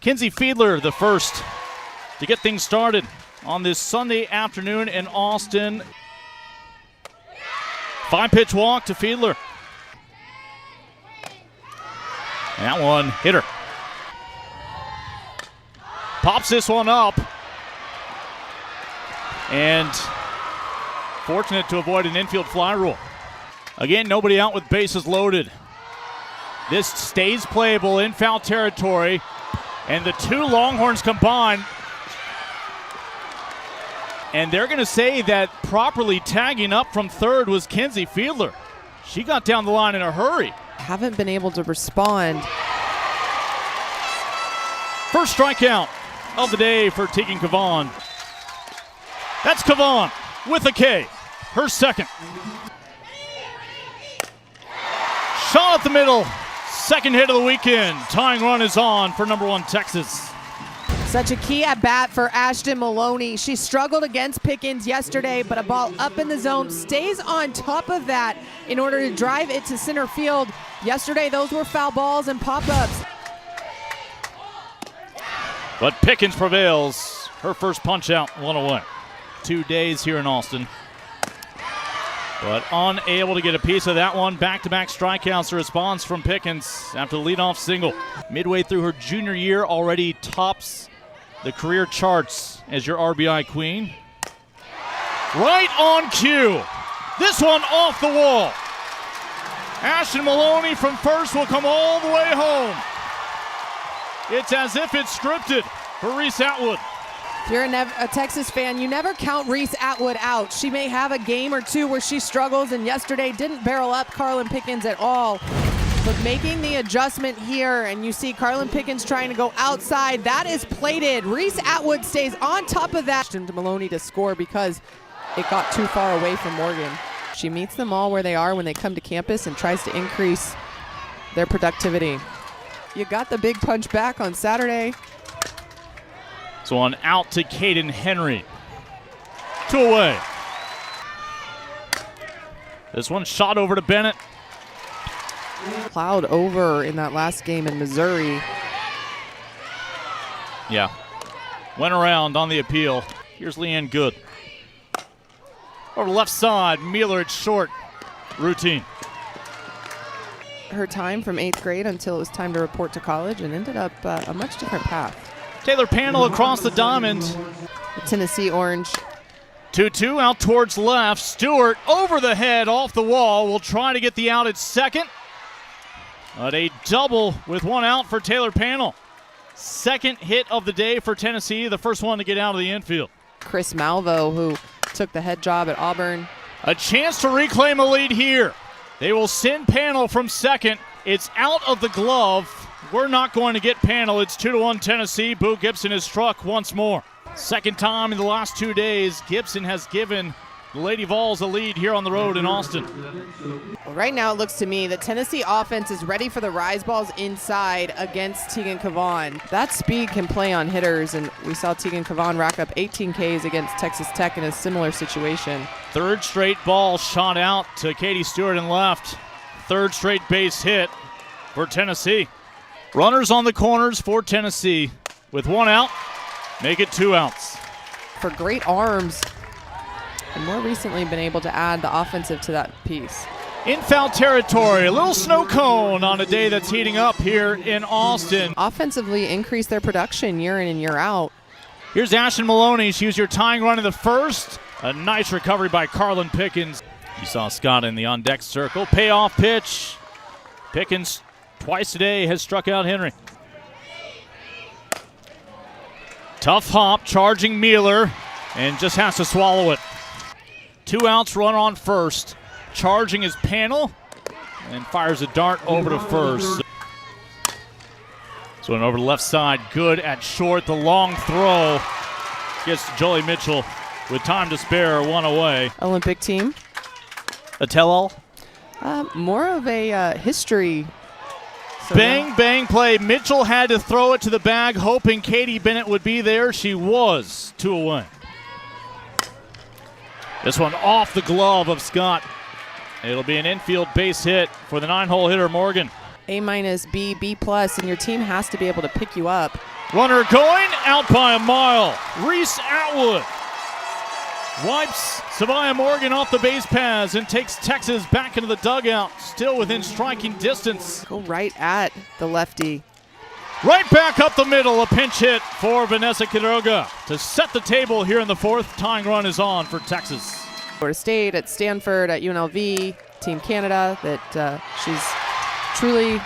Kinsey Fiedler, the first to get things started on this Sunday afternoon in Austin. 5-pitch walk to Fiedler. And that one hit her. Pops this one up. And fortunate to avoid an infield fly rule. Again, nobody out with bases loaded. This stays playable in foul territory. And the two Longhorns combine. And they're going to say that properly tagging up from third was Kinsey Fiedler. She got down the line in a hurry. Haven't been able to respond. First strikeout of the day for Tegan Kavan. That's Kavan with a K, her second. Shot at the middle, second hit of the weekend. Tying run is on for number 1 Texas. Such a key at bat for Ashton Maloney. She struggled against Pickens yesterday, but a ball up in the zone stays on top of that in order to drive it to center field. Yesterday, those were foul balls and pop-ups. But Pickens prevails. Her first punch out, one away. 2 days here in Austin. But unable to get a piece of that one. Back-to-back strikeouts, a response from Pickens after the leadoff single. Midway through her junior year, already tops the career charts as your RBI queen. Right on cue. This one off the wall. Ashton Maloney from first will come all the way home. It's as if it's scripted for Reese Atwood. If you're a Texas fan, you never count Reese Atwood out. She may have a game or two where she struggles, and yesterday didn't barrel up Carlin Pickens at all. But making the adjustment here, and you see Carlin Pickens trying to go outside. That is plated. Reese Atwood stays on top of that. To Maloney to score because it got too far away from Morgan. She meets them all where they are when they come to campus and tries to increase their productivity. You got the big punch back on Saturday. So on out to Caden Henry. 2 away. This one shot over to Bennett. Plowed over in that last game in Missouri. Yeah. Went around on the appeal. Here's Leanne Good. Over the left side, Mueller at short. Routine. Her time from 8th grade until it was time to report to college, and ended up a much different path. Taylor Panel across the diamond. The Tennessee Orange. 2-2 out towards left. Stewart over the head off the wall. Will try to get the out at second. But a double with one out for Taylor Panel. Second hit of the day for Tennessee, the first one to get out of the infield. Chris Malvo, who took the head job at Auburn. A chance to reclaim a lead here. They will send Panel from second. It's out of the glove. We're not going to get Panel. It's 2-1 Tennessee. Boo Gibson is struck once more. Second time in the last 2 days, Gibson has given the Lady Vols a lead here on the road in Austin. Well, right now it looks to me that Tennessee offense is ready for the rise balls inside against Tegan Kavan. That speed can play on hitters, and we saw Tegan Kavan rack up 18 Ks against Texas Tech in a similar situation. Third straight ball shot out to Katie Stewart in left. Third straight base hit for Tennessee. Runners on the corners for Tennessee. With one out, make it 2 outs. For great arms, and more recently been able to add the offensive to that piece. In foul territory, a little snow cone on a day that's heating up here in Austin. Offensively increase their production year in and year out. Here's Ashton Maloney. She was your tying run in the first. A nice recovery by Carlin Pickens. You saw Scott in the on-deck circle. Payoff pitch. Pickens twice today has struck out Henry. Tough hop, charging Mueller, and just has to swallow it. 2 outs, runner on first. Charging his Panel, and fires a dart over to first. So over the left side, Good at short. The long throw gets to Jolie Mitchell with time to spare, 1 away. Olympic team. A tell-all? More of a history. So bang, bang play. Mitchell had to throw it to the bag, hoping Katie Bennett would be there. She was. 2 away. This one off the glove of Scott. It'll be an infield base hit for the 9-hole hitter, Morgan. A-, B, B+, and your team has to be able to pick you up. Runner going out by a mile. Reese Atwood wipes Savannah Morgan off the base paths and takes Texas back into the dugout, still within striking distance. Go right at the lefty. Right back up the middle, a pinch hit for Vanessa Quiroga to set the table here in the fourth. Tying run is on for Texas. Florida State, at Stanford, at UNLV, Team Canada, that she's truly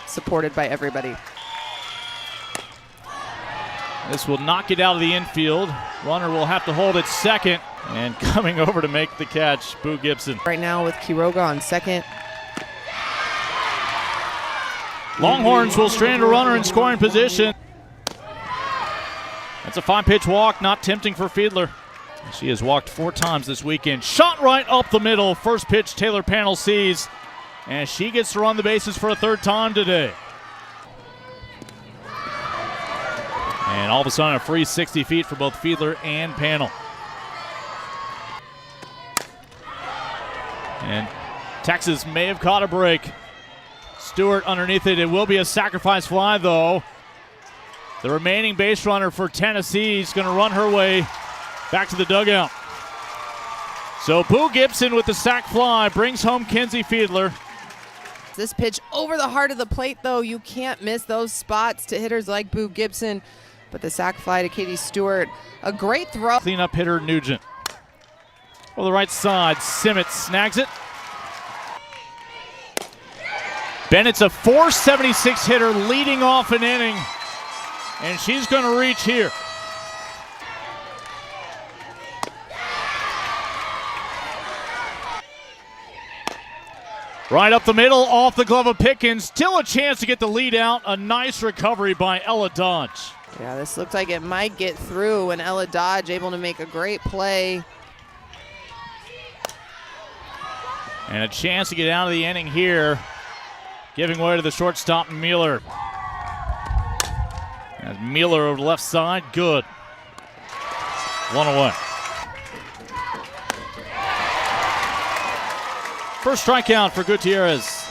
supported by everybody. This will knock it out of the infield. Runner will have to hold it second, and coming over to make the catch, Boo Gibson. Right now with Quiroga on second. Longhorns will strand a runner in scoring position. That's a 5-pitch walk, not tempting for Fiedler. She has walked 4 times this weekend. Shot right up the middle. First pitch Taylor Panel sees, and she gets to run the bases for a 3rd time today. And all of a sudden, a free 60 feet for both Fiedler and Panel. And Texas may have caught a break. Stewart underneath it. It will be a sacrifice fly, though. The remaining base runner for Tennessee is going to run her way back to the dugout. So Boo Gibson with the sac fly brings home Kenzie Fiedler. This pitch over the heart of the plate, though. You can't miss those spots to hitters like Boo Gibson. But the sac fly to Katie Stewart, a great throw. Cleanup hitter Nugent. On the right side, Simmett snags it. Bennett's a .476 hitter leading off an inning, and she's going to reach here. Right up the middle, off the glove of Pickens. Still a chance to get the lead out. A nice recovery by Ella Dodge. Yeah, this looked like it might get through, and Ella Dodge able to make a great play. And a chance to get out of the inning here. Giving way to the shortstop, Mueller. As Mueller over the left side, good. 1 away. First strikeout for Gutierrez.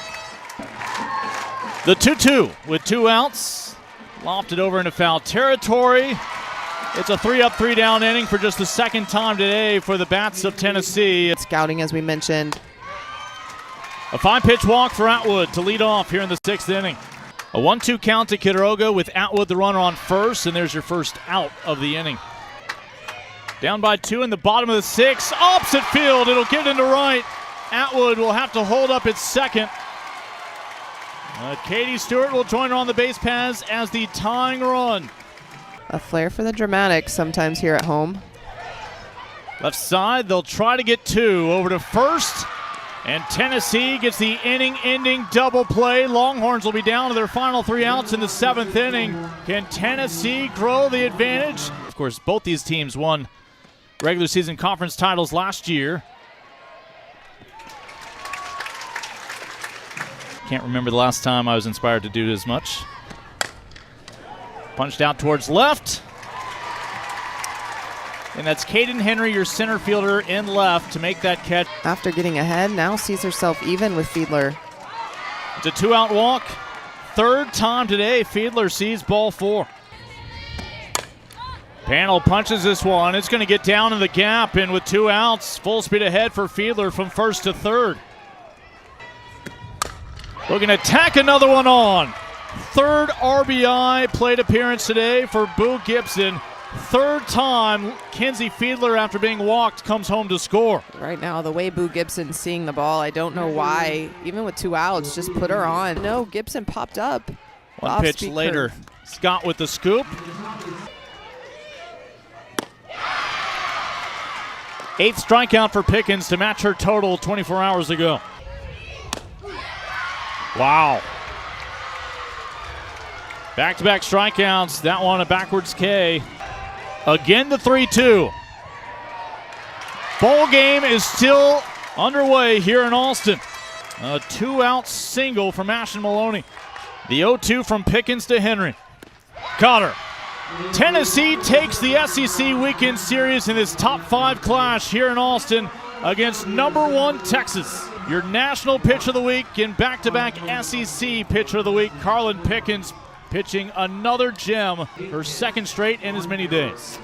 The 2-2 with 2 outs. Lofted over into foul territory. It's a 3-up, 3-down inning for just the 2nd time today for the bats of Tennessee. Scouting, as we mentioned. A 5-pitch walk for Atwood to lead off here in the 6th inning. A 1-2 count to Quiroga with Atwood the runner on first, and there's your first out of the inning. Down by 2 in the bottom of the 6th. Opposite field, it'll get into right. Atwood will have to hold up its second. Katie Stewart will join her on the base paths as the tying run. A flair for the dramatic sometimes here at home. Left side, they'll try to get 2 over to first. And Tennessee gets the inning-ending double play. Longhorns will be down to their final 3 outs in the 7th inning. Can Tennessee grow the advantage? Of course, both these teams won regular season conference titles last year. Can't remember the last time I was inspired to do as much. Punched out towards left. And that's Caden Henry, your center fielder, in left to make that catch. After getting ahead, now sees herself even with Fiedler. It's a 2-out walk. 3rd time today, Fiedler sees ball 4. Panel punches this one. It's going to get down in the gap, and with 2 outs, full speed ahead for Fiedler from first to third. Looking to tack another one on. 3rd RBI plate appearance today for Boo Gibson. 3rd time Kenzie Fiedler, after being walked, comes home to score. Right now, the way Boo Gibson's seeing the ball, I don't know why. Even with 2 outs, just put her on. No, Gibson popped up. 1 pitch later, Scott with the scoop. 8th strikeout for Pickens to match her total 24 hours ago. Wow. Back-to-back strikeouts. That one a backwards K. Again the 3-2. Ball game is still underway here in Austin. A 2-out single from Ashton Maloney. The 0-2 from Pickens to Henry. Caught her. Tennessee takes the SEC Weekend Series in this top 5 clash here in Austin against number 1 Texas. Your National Pitcher of the Week and back-to-back SEC Pitcher of the Week, Carlin Pickens, pitching another gem, her second straight in as many days.